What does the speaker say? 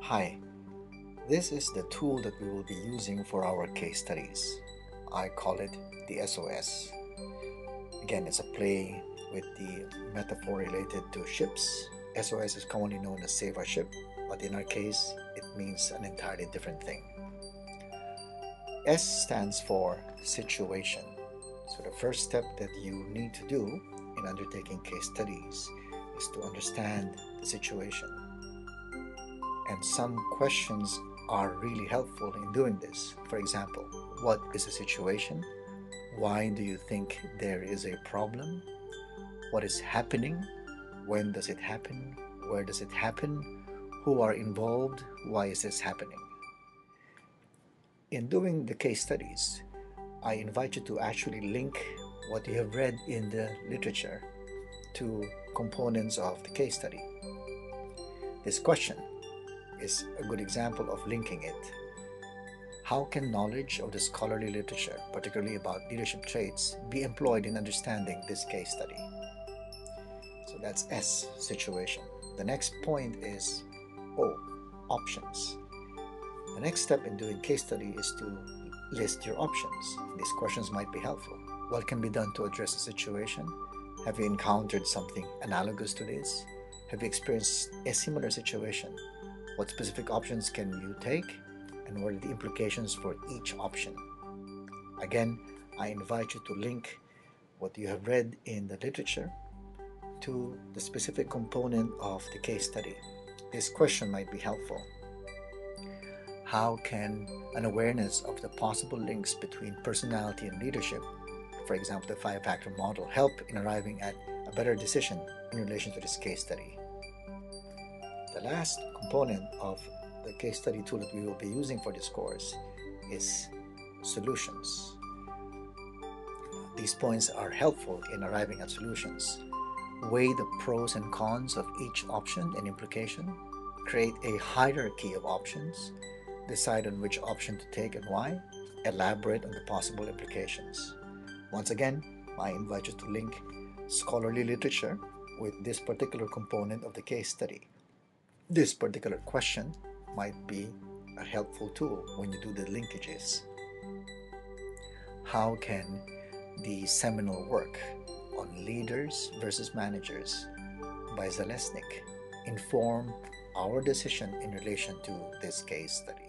Hi, this is the tool that we will be using for our case studies. I call it the SOS. Again, it's a play with the metaphor related to ships. SOS is commonly known as Save Our Ship, but in our case, it means an entirely different thing. S stands for situation. So the first step that you need to do in undertaking case studies is to understand the situation. And some questions are really helpful in doing this. For example, what is the situation? Why do you think there is a problem? What is happening? When does it happen? Where does it happen? Who are involved? Why is this happening? In doing the case studies, I invite you to actually link what you have read in the literature to components of the case study. This question is a good example of linking it. How can knowledge of the scholarly literature, particularly about leadership traits, be employed in understanding this case study? So that's S, situation. The next point is O, options. The next step in doing case study is to list your options. These questions might be helpful. What can be done to address the situation? Have you encountered something analogous to this? Have you experienced a similar situation? What specific options can you take? And what are the implications for each option? Again, I invite you to link what you have read in the literature to the specific component of the case study. This question might be helpful. How can an awareness of the possible links between personality and leadership, for example, the 5-factor model, help in arriving at a better decision in relation to this case study? The last component of the case study tool that we will be using for this course is solutions. These points are helpful in arriving at solutions. Weigh the pros and cons of each option and implication. Create a hierarchy of options. Decide on which option to take and why. Elaborate on the possible implications. Once again, I invite you to link scholarly literature with this particular component of the case study. This particular question might be a helpful tool when you do the linkages. How can the seminal work on leaders versus managers by Zalesnik inform our decision in relation to this case study?